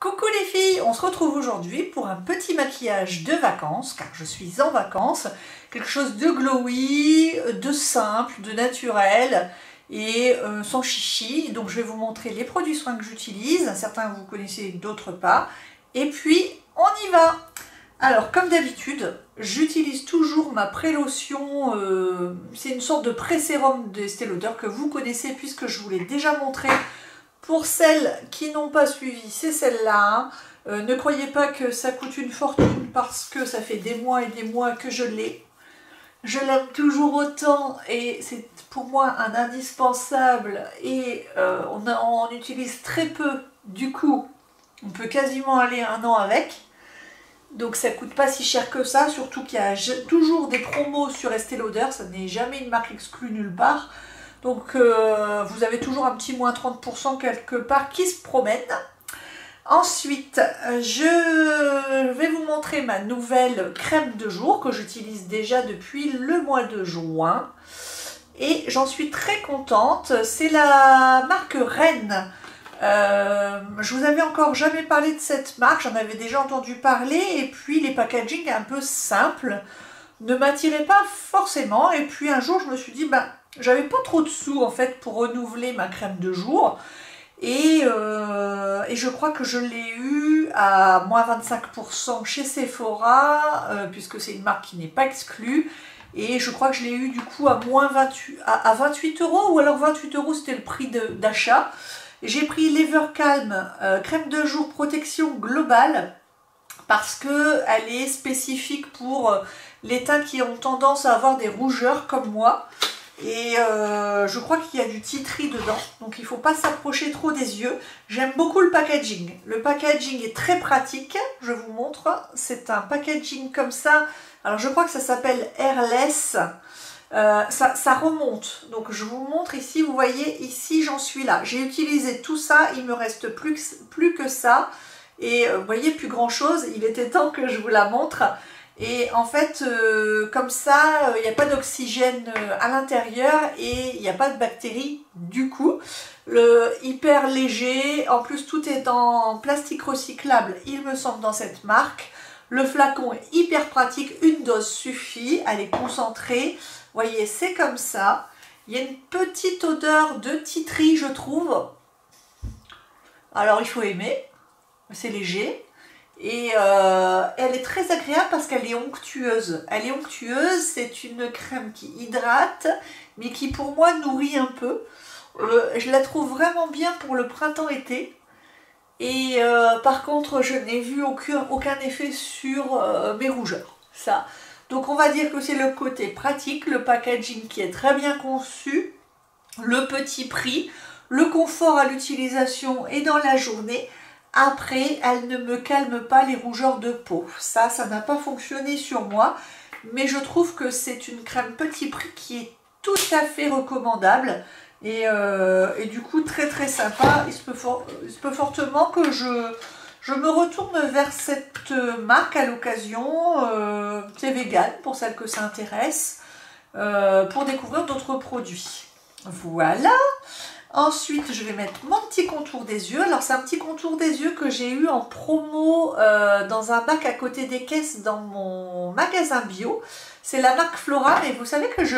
Coucou les filles, on se retrouve aujourd'hui pour un petit maquillage de vacances, car je suis en vacances, quelque chose de glowy, de simple, de naturel et sans chichi. Donc je vais vous montrer les produits soins que j'utilise, certains vous connaissez, d'autres pas, et puis on y va. Alors comme d'habitude, j'utilise toujours ma pré-lotion, c'est une sorte de pré-sérum de Estée Lauder que vous connaissez puisque je vous l'ai déjà montré. Pour celles qui n'ont pas suivi, c'est celle-là. Ne croyez pas que ça coûte une fortune parce que ça fait des mois et des mois que je l'ai. Je l'aime toujours autant et c'est pour moi un indispensable et on utilise très peu. Du coup, on peut quasiment aller un an avec. Donc ça coûte pas si cher que ça, surtout qu'il y a toujours des promos sur Estée Lauder. Ça n'est jamais une marque exclue nulle part. Donc vous avez toujours un petit moins 30% quelque part qui se promène. Ensuite, je vais vous montrer ma nouvelle crème de jour que j'utilise déjà depuis le mois de juin. Et j'en suis très contente. C'est la marque Rennes. Je vous avais encore jamais parlé de cette marque. J'en avais déjà entendu parler. Et puis les packaging un peu simples ne m'attiraient pas forcément. Et puis un jour, je me suis dit, j'avais pas trop de sous en fait pour renouveler ma crème de jour et je crois que je l'ai eu à moins 25% chez Sephora puisque c'est une marque qui n'est pas exclue et je crois que je l'ai eu du coup à moins 28 € ou alors 28 € c'était le prix d'achat. J'ai pris l'Evercalm crème de jour protection globale parce que elle est spécifique pour les teints qui ont tendance à avoir des rougeurs comme moi. Et je crois qu'il y a du tea tree dedans, donc il ne faut pas s'approcher trop des yeux. J'aime beaucoup le packaging. Le packaging est très pratique, je vous montre. C'est un packaging comme ça. Alors je crois que ça s'appelle Airless. Ça remonte. Donc je vous montre ici, vous voyez, ici j'en suis là. J'ai utilisé tout ça, il me reste plus que ça. Et vous voyez, plus grand chose. Il était temps que je vous la montre. Et en fait, comme ça, il n'y a pas d'oxygène à l'intérieur et il n'y a pas de bactéries du coup. Hyper léger, en plus tout est en plastique recyclable, il me semble, dans cette marque. Le flacon est hyper pratique, une dose suffit, elle est concentrée. Vous voyez, c'est comme ça. Il y a une petite odeur de tea tree, je trouve. Alors il faut aimer, c'est léger. Et elle est très agréable parce qu'elle est onctueuse. Elle est onctueuse, c'est une crème qui hydrate, mais qui pour moi nourrit un peu. Je la trouve vraiment bien pour le printemps-été. Et par contre, je n'ai vu aucun effet sur mes rougeurs. Ça. Donc on va dire que c'est le côté pratique, le packaging qui est très bien conçu, le petit prix, le confort à l'utilisation et dans la journée. Après, elle ne me calme pas les rougeurs de peau. Ça n'a pas fonctionné sur moi. Mais je trouve que c'est une crème petit prix qui est tout à fait recommandable. Et du coup, très très sympa. Il se peut fortement que je me retourne vers cette marque à l'occasion. C'est vegan pour celles que ça intéresse. Pour découvrir d'autres produits. Voilà. Ensuite, je vais mettre mon petit contour des yeux. Alors, c'est un petit contour des yeux que j'ai eu en promo dans un bac à côté des caisses dans mon magasin bio. C'est la marque Floram. Et vous savez que je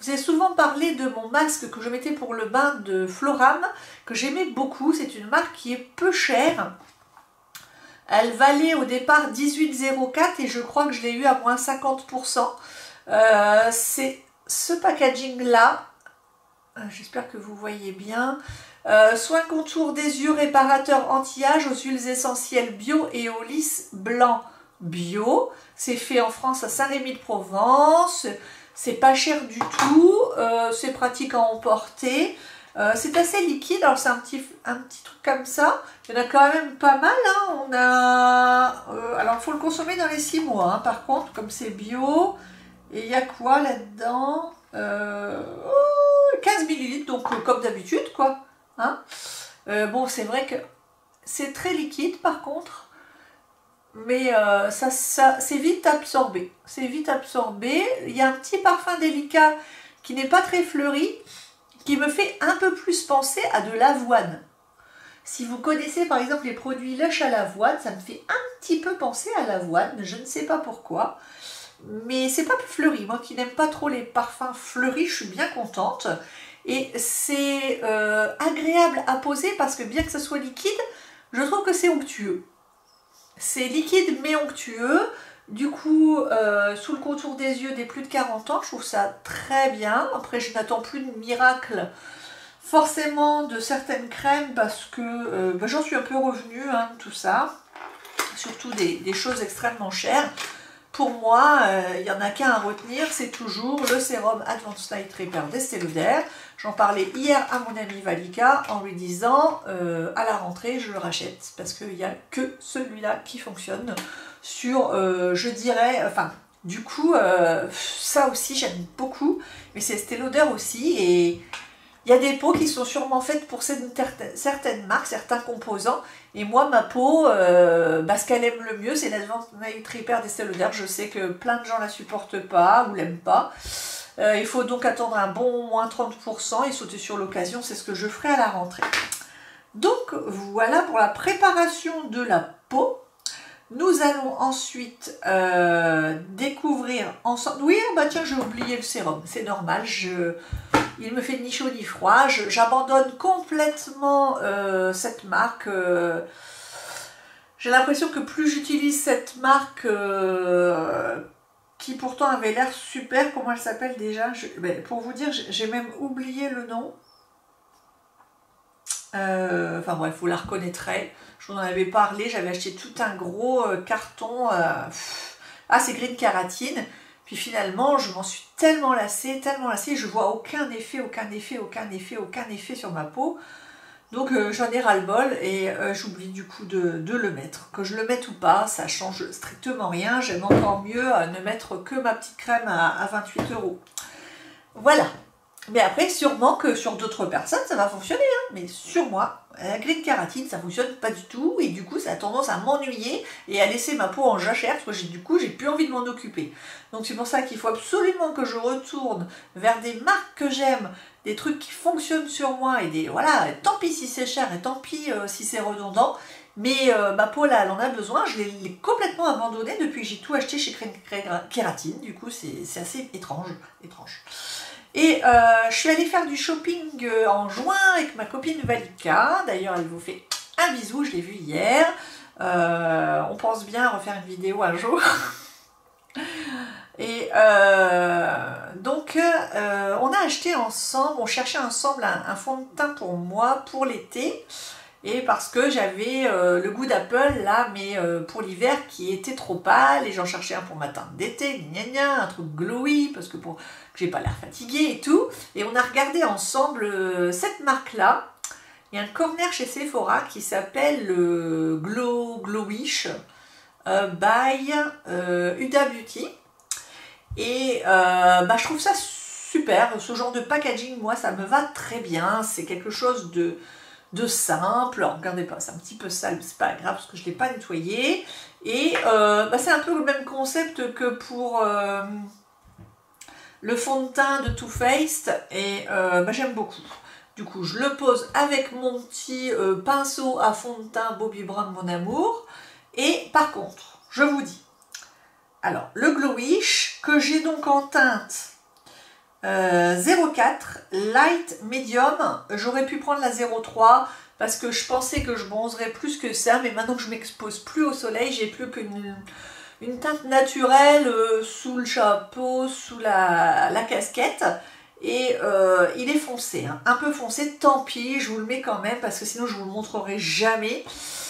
vous ai souvent parlé de mon masque que je mettais pour le bain de Floram, que j'aimais beaucoup. C'est une marque qui est peu chère. Elle valait au départ 18,04 et je crois que je l'ai eu à moins 50%. C'est ce packaging-là. J'espère que vous voyez bien. Soin contour des yeux réparateur anti-âge aux huiles essentielles bio et au lisse blanc bio. C'est fait en France à Saint-Rémy-de-Provence. C'est pas cher du tout. C'est pratique à emporter. C'est assez liquide. Alors c'est un petit truc comme ça. Il y en a quand même pas mal. Alors il faut le consommer dans les 6 mois. Par contre, comme c'est bio. Et il y a quoi là-dedans 15 ml, donc comme d'habitude, quoi. Bon, c'est vrai que c'est très liquide, par contre, mais c'est vite absorbé. C'est vite absorbé. Il y a un petit parfum délicat qui n'est pas très fleuri, qui me fait un peu plus penser à de l'avoine. Si vous connaissez par exemple les produits Lush à l'avoine, ça me fait un petit peu penser à l'avoine, je ne sais pas pourquoi. Mais c'est pas plus fleuri, moi qui n'aime pas trop les parfums fleuris, je suis bien contente. Et c'est agréable à poser parce que bien que ce soit liquide, je trouve que c'est onctueux. C'est liquide mais onctueux. Du coup, sous le contour des yeux des plus de 40 ans, je trouve ça très bien. Après, je n'attends plus de miracle forcément de certaines crèmes parce que j'en suis un peu revenue hein, de tout ça. Surtout des choses extrêmement chères. Pour moi, il n'y en a qu'un à retenir, c'est toujours le sérum Advanced Night Repair d'Estée Lauder. J'en parlais hier à mon ami Valika en lui disant à la rentrée je le rachète parce qu'il n'y a que celui-là qui fonctionne sur, je dirais, enfin du coup ça aussi j'aime beaucoup, mais c'est Estée Lauder aussi et il y a des peaux qui sont sûrement faites pour certaines marques, certains composants. Et moi, ma peau, ce qu'elle aime le mieux, c'est l'Advanced Night Repair d'Estée Lauder. Je sais que plein de gens la supportent pas ou l'aiment pas. Il faut donc attendre un bon moins 30% et sauter sur l'occasion. C'est ce que je ferai à la rentrée. Donc voilà pour la préparation de la peau. Nous allons ensuite découvrir ensemble... Oui, bah tiens, j'ai oublié le sérum. C'est normal, il me fait ni chaud ni froid. J'abandonne complètement cette marque. J'ai l'impression que plus j'utilise cette marque qui pourtant avait l'air super. Comment elle s'appelle déjà? Pour vous dire, j'ai même oublié le nom. Enfin bref, vous la reconnaîtrez. Je vous en avais parlé, j'avais acheté tout un gros carton. C'est Green Kératine. Puis finalement, je m'en suis tellement lassée, je vois aucun effet sur ma peau. Donc j'en ai ras-le-bol et j'oublie du coup de le mettre. Que je le mette ou pas, ça change strictement rien. J'aime encore mieux ne mettre que ma petite crème à 28 €. Voilà. Mais après, sûrement que sur d'autres personnes, ça va fonctionner. Hein. Mais sur moi, la Green Kératine, ça fonctionne pas du tout. Et du coup, ça a tendance à m'ennuyer et à laisser ma peau en jachère. Parce que du coup, j'ai plus envie de m'en occuper. Donc c'est pour ça qu'il faut absolument que je retourne vers des marques que j'aime, des trucs qui fonctionnent sur moi. Et voilà, tant pis si c'est cher et tant pis si c'est redondant. Mais ma peau, là, elle en a besoin. Je l'ai complètement abandonnée depuis que j'ai tout acheté chez Green Kératine. Du coup, c'est assez étrange. Et je suis allée faire du shopping en juin avec ma copine Valika. D'ailleurs, elle vous fait un bisou, je l'ai vue hier. On pense bien refaire une vidéo un jour. Et donc, on a acheté ensemble, on cherchait ensemble un fond de teint pour moi, pour l'été. Et parce que j'avais le goût d'Apple là, mais pour l'hiver qui était trop pâle, et j'en cherchais un pour ma teinte d'été, un truc glowy, parce que j'ai pas l'air fatiguée et tout. Et on a regardé ensemble cette marque-là. Il y a un corner chez Sephora qui s'appelle Glowish by Huda Beauty. Et je trouve ça super. Ce genre de packaging, moi, ça me va très bien. C'est quelque chose de simple. Alors, regardez pas, c'est un petit peu sale, c'est pas grave parce que je l'ai pas nettoyé. Et c'est un peu le même concept que pour le fond de teint de Too Faced. Et j'aime beaucoup. Du coup, je le pose avec mon petit pinceau à fond de teint Bobbi Brown Mon Amour. Et par contre, je vous dis, alors le Glowish que j'ai donc en teinte 04 light medium, j'aurais pu prendre la 03 parce que je pensais que je bronzerais plus que ça, mais maintenant que je m'expose plus au soleil, j'ai plus qu'une teinte naturelle sous le chapeau, sous la casquette. Et il est foncé, hein, un peu foncé, tant pis, je vous le mets quand même parce que sinon je vous le montrerai jamais.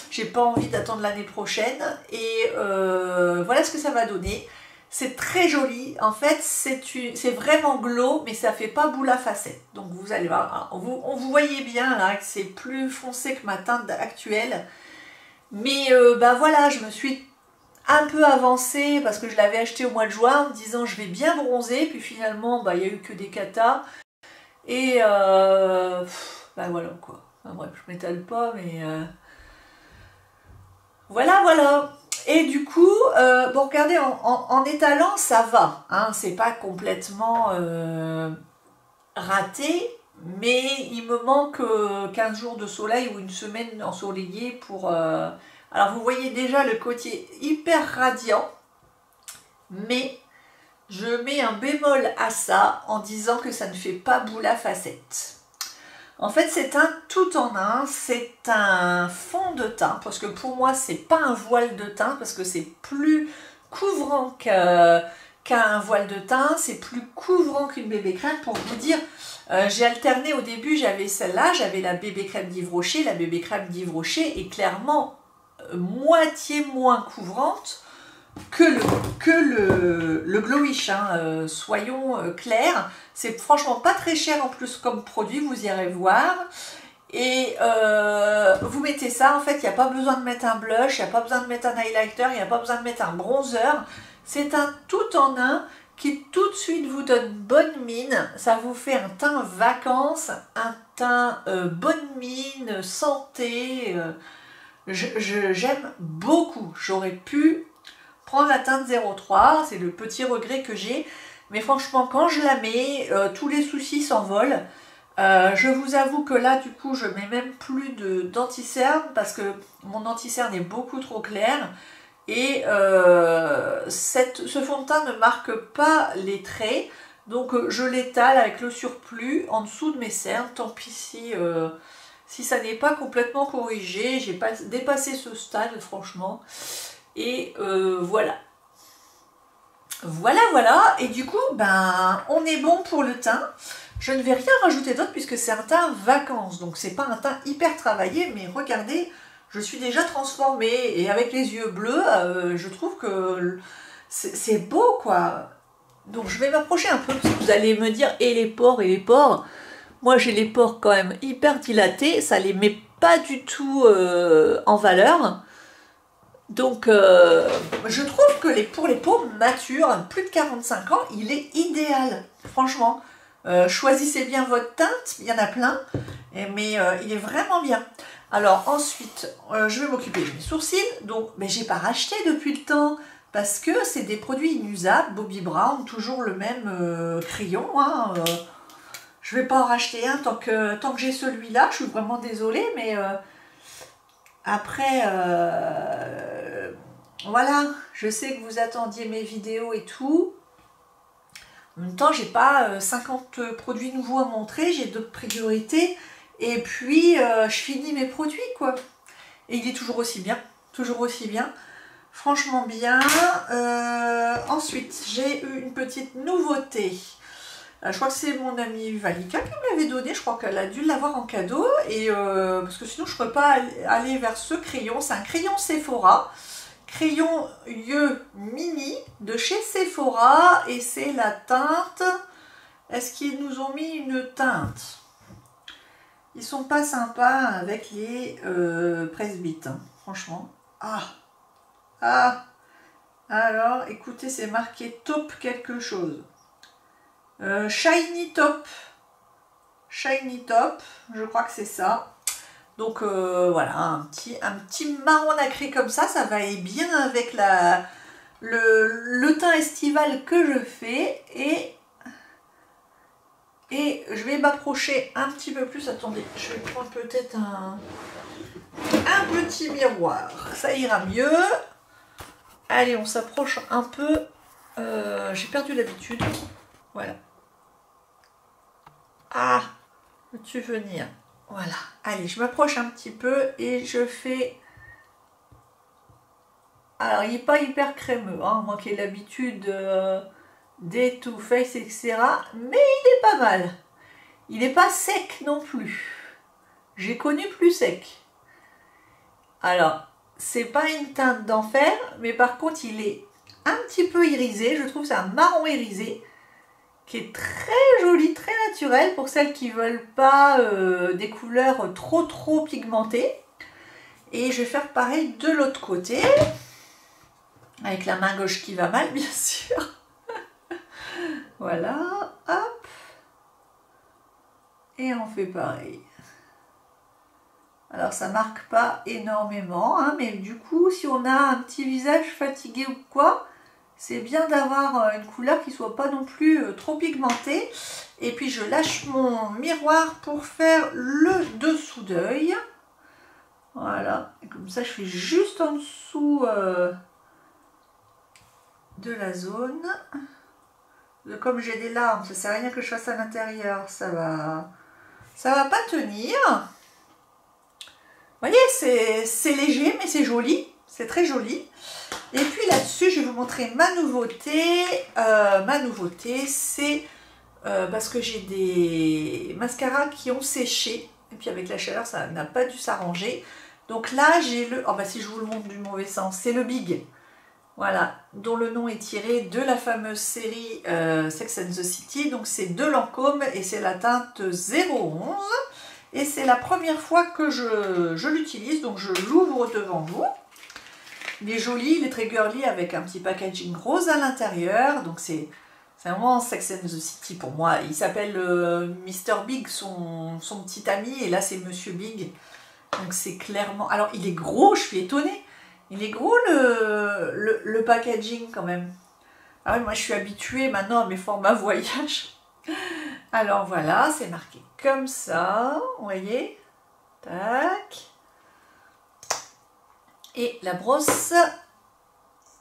J'ai pas envie d'attendre l'année prochaine. Et voilà ce que ça va donner. C'est très joli. En fait, c'est vraiment glow, mais ça fait pas boule à facettes. Donc vous allez voir, on vous voyez bien là que c'est plus foncé que ma teinte actuelle. Mais voilà, je me suis un peu avancée parce que je l'avais acheté au mois de juin en me disant je vais bien bronzer. Puis finalement, il n'y a eu que des catas. Et voilà quoi. Enfin, bref, je m'étale pas, mais voilà. Et du coup, regardez, en étalant, ça va. Hein, c'est pas complètement raté, mais il me manque 15 jours de soleil ou une semaine ensoleillée pour... Alors vous voyez déjà le côté hyper radiant, mais je mets un bémol à ça en disant que ça ne fait pas boule à facettes. En fait, c'est un tout en un, c'est un fond de teint, parce que pour moi, c'est pas un voile de teint, parce que c'est plus couvrant qu'un voile de teint, c'est plus couvrant qu'une bébé crème. Pour vous dire, j'ai alterné au début, j'avais celle-là, j'avais la bébé crème d'Yves Rocher. La bébé crème d'Yves Rocher est clairement moitié moins couvrante que le Glowish, hein. Soyons clairs, c'est franchement pas très cher en plus comme produit, vous irez voir. Et vous mettez ça, en fait, il n'y a pas besoin de mettre un blush, il n'y a pas besoin de mettre un highlighter, il n'y a pas besoin de mettre un bronzer. C'est un tout en un qui tout de suite vous donne bonne mine. Ça vous fait un teint vacances, un teint bonne mine, santé. J'aime beaucoup. J'aurais pu prendre la teinte 03, c'est le petit regret que j'ai. Mais franchement, quand je la mets, tous les soucis s'envolent. Je vous avoue que là, du coup, je mets même plus d'anti-cerne parce que mon anti-cerne est beaucoup trop clair. Et ce fond de teint ne marque pas les traits. Donc, je l'étale avec le surplus en dessous de mes cernes. Tant pis si ça n'est pas complètement corrigé. J'ai pas dépassé ce stade, franchement. Et voilà. Voilà. Et du coup, ben, on est bon pour le teint. Je ne vais rien rajouter d'autre puisque c'est un teint vacances. Donc, c'est pas un teint hyper travaillé. Mais regardez, je suis déjà transformée. Et avec les yeux bleus, je trouve que c'est beau, quoi. Donc, je vais m'approcher un peu parce que vous allez me dire, et les pores. Moi, j'ai les pores quand même hyper dilatés. Ça les met pas du tout en valeur. Donc, je trouve que pour les peaux matures, plus de 45 ans, il est idéal. Franchement, choisissez bien votre teinte, il y en a plein, mais il est vraiment bien. Alors ensuite, je vais m'occuper de mes sourcils. Donc, mais j'ai pas racheté depuis le temps, parce que c'est des produits inusables. Bobbi Brown, toujours le même crayon. Hein, je vais pas en racheter un tant que j'ai celui-là. Je suis vraiment désolée, mais... Après, voilà, je sais que vous attendiez mes vidéos et tout. En même temps, j'ai pas 50 produits nouveaux à montrer, j'ai d'autres priorités. Et puis, je finis mes produits, quoi. Et il est toujours aussi bien, franchement bien. Ensuite, j'ai eu une petite nouveauté. Je crois que c'est mon amie Valika qui me l'avait donné, je crois qu'elle a dû l'avoir en cadeau, et parce que sinon je ne pourrais pas aller vers ce crayon. C'est un crayon Sephora, crayon yeux mini de chez Sephora, et c'est la teinte, est-ce qu'ils nous ont mis une teinte? Ils sont pas sympas avec les presbytes, hein, franchement. Alors écoutez, c'est marqué top quelque chose. Shiny Top, je crois que c'est ça. Donc voilà, un petit marron nacré comme ça va aller bien avec le teint estival que je fais. Et je vais m'approcher un petit peu plus. Attendez, je vais prendre peut-être un petit miroir, ça ira mieux. Allez, on s'approche un peu. J'ai perdu l'habitude. Voilà. Ah, veux-tu venir? Voilà. Allez, je m'approche un petit peu et je fais... Alors, il n'est pas hyper crémeux, hein, moi qui ai l'habitude des Too Faced, etc. Mais il est pas mal. Il n'est pas sec non plus. J'ai connu plus sec. Alors, c'est pas une teinte d'enfer, mais par contre, il est un petit peu irisé. Je trouve que c'est un marron irisé, qui est très joli, très naturel pour celles qui ne veulent pas des couleurs trop pigmentées. Et je vais faire pareil de l'autre côté, avec la main gauche qui va mal, bien sûr. Voilà, hop. Et on fait pareil. Alors ça marque pas énormément, hein, mais du coup, si on a un petit visage fatigué ou quoi, C'est bien d'avoir une couleur qui soit pas non plus trop pigmentée. Et puis je lâche mon miroir pour faire le dessous d'œil. Voilà, et comme ça je fais juste en dessous de la zone. Comme j'ai des larmes, ça sert à rien que je fasse à l'intérieur, ça va pas tenir. Vous voyez, c'est léger mais c'est joli, c'est très joli. Et puis là-dessus, je vais vous montrer ma nouveauté. Ma nouveauté, c'est parce que j'ai des mascaras qui ont séché. Et puis avec la chaleur, ça n'a pas dû s'arranger. Donc là, j'ai le... Oh bah si je vous le montre du mauvais sens, c'est le Big. Voilà, dont le nom est tiré de la fameuse série Sex and the City. Donc c'est de Lancôme et c'est la teinte 011. Et c'est la première fois que je l'utilise, donc je l'ouvre devant vous. Il est joli, il est très girly avec un petit packaging rose à l'intérieur. Donc c'est vraiment Sex and the City pour moi. Il s'appelle Mr. Big, son petit ami, et là c'est Monsieur Big. Donc c'est clairement... Alors il est gros, je suis étonnée. Il est gros le packaging quand même. Ah oui, moi je suis habituée maintenant à mes formats voyage. Alors voilà, c'est marqué comme ça, vous voyez. Tac. Et la brosse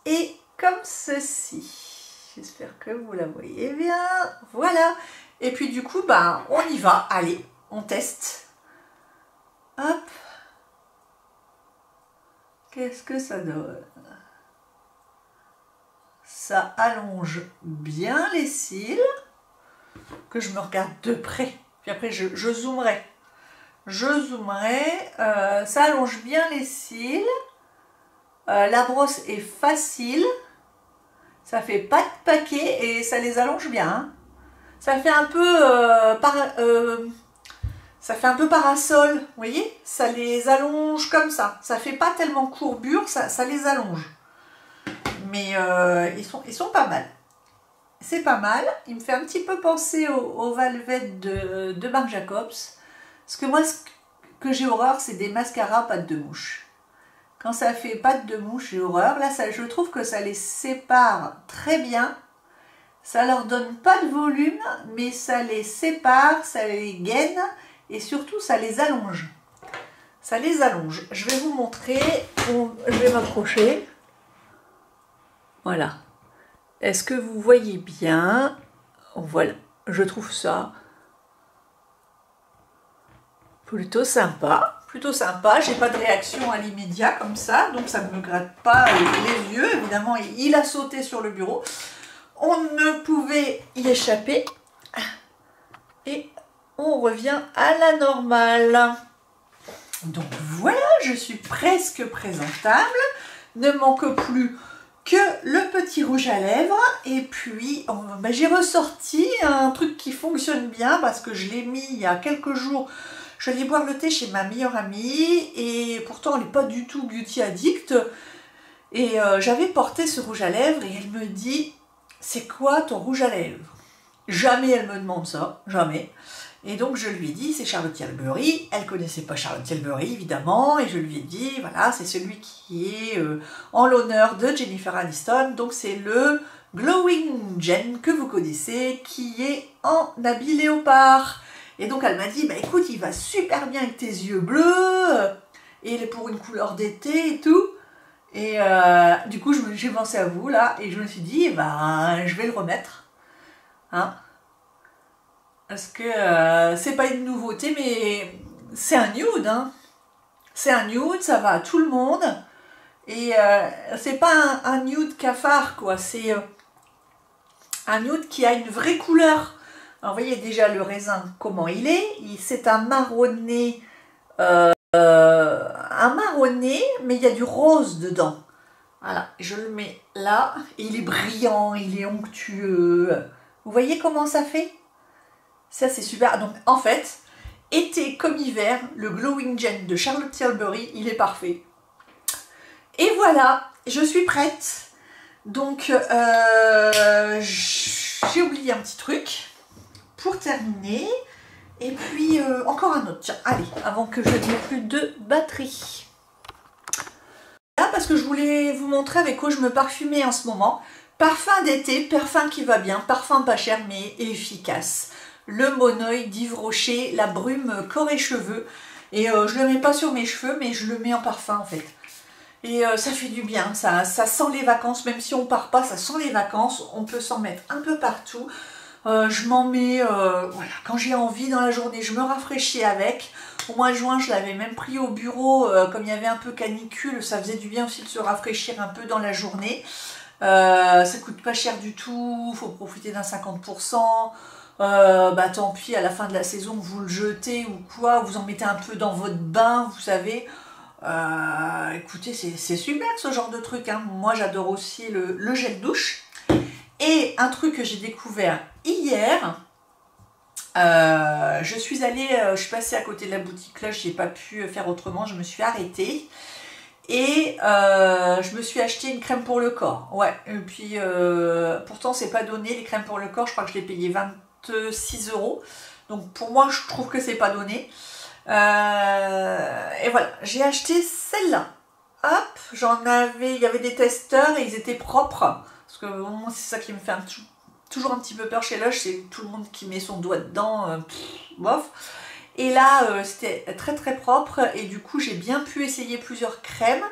est comme ceci. J'espère que vous la voyez bien. Voilà. Et puis du coup, bah, on y va. Allez, on teste. Hop. Qu'est-ce que ça donne? Ça allonge bien les cils. Que je me regarde de près. Puis après, je zoomerai. Ça allonge bien les cils. La brosse est facile. Ça fait pas de paquet et ça les allonge bien. Hein. Ça fait un peu parasol, vous voyez? Ça les allonge comme ça. Ça fait pas tellement courbure, ça les allonge. Mais ils sont pas mal. C'est pas mal. Il me fait un petit peu penser au Velvet de Marc Jacobs. Parce que moi, ce que j'ai horreur, c'est des mascaras pattes de mouche. Quand ça fait pattes de mouche, j'ai horreur. Là, je trouve que ça les sépare très bien. Ça leur donne pas de volume, mais ça les sépare, ça les gaine et surtout, ça les allonge. Ça les allonge. Je vais vous montrer. Je vais m'approcher. Voilà. Est-ce que vous voyez bien? Voilà. Je trouve ça plutôt sympa. Plutôt sympa, j'ai pas de réaction à l'immédiat comme ça, donc ça ne me gratte pas les yeux. Évidemment, il a sauté sur le bureau. On ne pouvait y échapper. Et on revient à la normale. Donc voilà, je suis presque présentable. Ne manque plus que le petit rouge à lèvres. Et puis, j'ai ressorti un truc qui fonctionne bien parce que je l'ai mis il y a quelques jours. Je suis allée boire le thé chez ma meilleure amie et pourtant elle n'est pas du tout beauty addict. Et j'avais porté ce rouge à lèvres et elle me dit « C'est quoi ton rouge à lèvres ?» Jamais elle me demande ça, jamais. Et donc je lui ai dit « C'est Charlotte Tilbury ». Elle ne connaissait pas Charlotte Tilbury évidemment et je lui ai dit « Voilà, c'est celui qui est en l'honneur de Jennifer Aniston. Donc c'est le Glowing Gen que vous connaissez qui est en habit léopard. » Et donc elle m'a dit, bah écoute, il va super bien avec tes yeux bleus, et il est pour une couleur d'été et tout. Et du coup, j'ai pensé à vous là, et je me suis dit, bah je vais le remettre. Hein, parce que c'est pas une nouveauté, mais c'est un nude. Hein. C'est un nude, ça va à tout le monde. Et c'est pas un nude cafard, quoi. C'est un nude qui a une vraie couleur. Alors, vous voyez déjà le raisin, comment il est. C'est un marronné, mais il y a du rose dedans. Voilà, je le mets là. Et il est brillant, il est onctueux. Vous voyez comment ça fait? Ça, c'est super. Donc, en fait, été comme hiver, le Glowing Gen de Charlotte Tilbury, il est parfait. Et voilà, je suis prête. Donc, j'ai oublié un petit truc. Pour terminer, et puis encore un autre, tiens, allez, avant que je n'ai plus de batterie. Là, parce que je voulais vous montrer avec quoi je me parfumais en ce moment, Parfum d'été, parfum qui va bien, parfum pas cher mais efficace. Le Monoï d'Yves Rocher, la brume corps et cheveux. Et je le mets pas sur mes cheveux, mais je le mets en parfum en fait. Et ça fait du bien, ça sent les vacances, même si on part pas, ça sent les vacances. On peut s'en mettre un peu partout. Je m'en mets, voilà, quand j'ai envie dans la journée, je me rafraîchis avec. Au mois de juin, je l'avais même pris au bureau, comme il y avait un peu canicule, ça faisait du bien aussi de se rafraîchir un peu dans la journée. Ça coûte pas cher du tout, faut profiter d'un 50%. Bah tant pis, à la fin de la saison, vous le jetez ou quoi, vous en mettez un peu dans votre bain, vous savez. Écoutez, c'est super ce genre de truc, hein. Moi, j'adore aussi le gel douche. Et un truc que j'ai découvert hier, je suis passée à côté de la boutique là, j'ai pas pu faire autrement, je me suis arrêtée. Et je me suis acheté une crème pour le corps. Ouais, et puis pourtant c'est pas donné, les crèmes pour le corps, je crois que je l'ai payé 26 €. Donc pour moi, je trouve que c'est pas donné. Et voilà, j'ai acheté celle-là. Hop, il y avait des testeurs et ils étaient propres. Parce que bon, c'est ça qui me fait toujours un petit peu peur chez Lush, c'est tout le monde qui met son doigt dedans, bof. Et là, c'était très très propre et du coup, j'ai bien pu essayer plusieurs crèmes.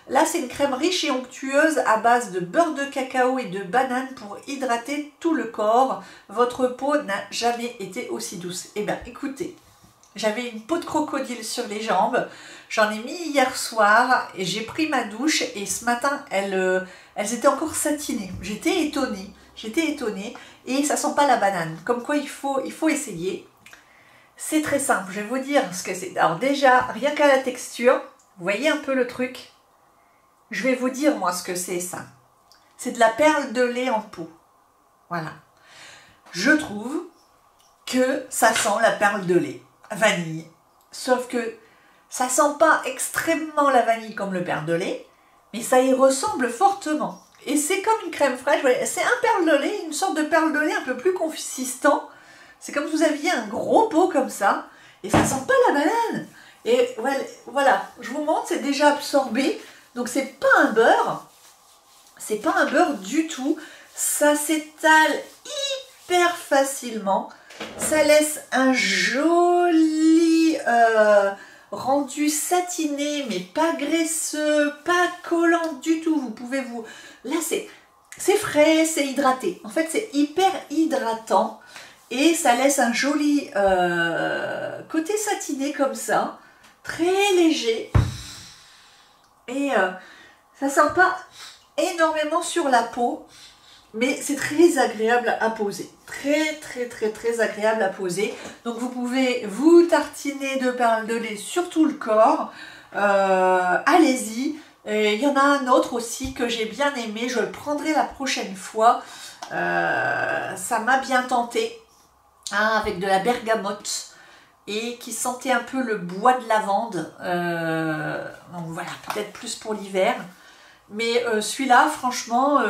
Là, c'est une crème riche et onctueuse à base de beurre de cacao et de banane pour hydrater tout le corps. Votre peau n'a jamais été aussi douce. Eh bien, écoutez, j'avais une peau de crocodile sur les jambes. J'en ai mis hier soir et j'ai pris ma douche et ce matin, elles étaient encore satinées. J'étais étonnée et ça sent pas la banane. Comme quoi, il faut essayer. C'est très simple, je vais vous dire ce que c'est. Alors déjà, rien qu'à la texture, vous voyez un peu le truc? Je vais vous dire moi ce que c'est ça. C'est de la perle de lait en pot. Voilà. Je trouve que ça sent la perle de lait, vanille. Sauf que ça sent pas extrêmement la vanille comme le perle de lait, mais ça y ressemble fortement. Et c'est comme une crème fraîche, c'est un perle de lait, une sorte de perle de lait un peu plus consistant. C'est comme si vous aviez un gros pot comme ça, et ça sent pas la banane. Et voilà, je vous montre, c'est déjà absorbé, donc c'est pas un beurre, c'est pas un beurre du tout. Ça s'étale hyper facilement, ça laisse un joli rendu satiné, mais pas graisseux, pas collant du tout. Vous pouvez vous... Là, c'est frais, c'est hydraté. En fait, c'est hyper hydratant. Et ça laisse un joli côté satiné comme ça, très léger. Et ça sent pas énormément sur la peau, mais c'est très agréable à poser. Très agréable à poser. Donc vous pouvez vous tartiner de perles de lait sur tout le corps. Allez-y. Il y en a un autre aussi que j'ai bien aimé. Je le prendrai la prochaine fois. Ça m'a bien tenté. Hein, avec de la bergamote et qui sentait un peu le bois de lavande, donc voilà, peut-être plus pour l'hiver, mais celui-là franchement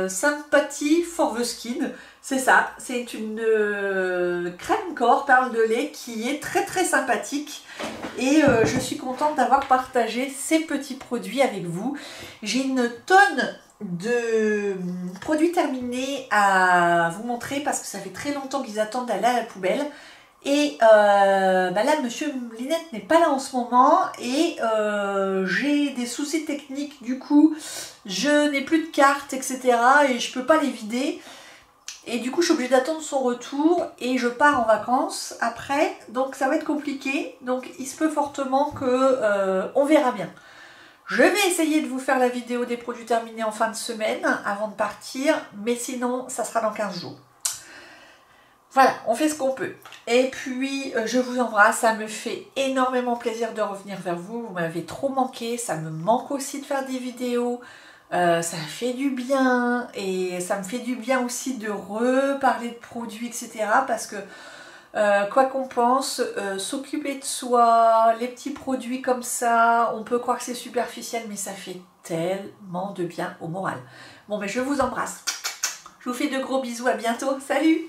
sympathie for the skin, c'est ça, c'est une crème corps perle de lait qui est très sympathique et je suis contente d'avoir partagé ces petits produits avec vous. J'ai une tonne de produits terminés à vous montrer parce que ça fait très longtemps qu'ils attendent d'aller à la poubelle et bah là monsieur Linette n'est pas là en ce moment et j'ai des soucis techniques, du coup je n'ai plus de cartes etc et je peux pas les vider et du coup je suis obligée d'attendre son retour et je pars en vacances après, donc ça va être compliqué, donc il se peut fortement que on verra bien. Je vais essayer de vous faire la vidéo des produits terminés en fin de semaine avant de partir, mais sinon ça sera dans 15 jours. Voilà, on fait ce qu'on peut. Et puis je vous embrasse, ça me fait énormément plaisir de revenir vers vous, vous m'avez trop manqué, ça me manque aussi de faire des vidéos, ça fait du bien et ça me fait du bien aussi de reparler de produits etc. parce que quoi qu'on pense, s'occuper de soi, les petits produits comme ça, on peut croire que c'est superficiel, mais ça fait tellement de bien au moral. Bon, mais je vous embrasse. Je vous fais de gros bisous, à bientôt, salut!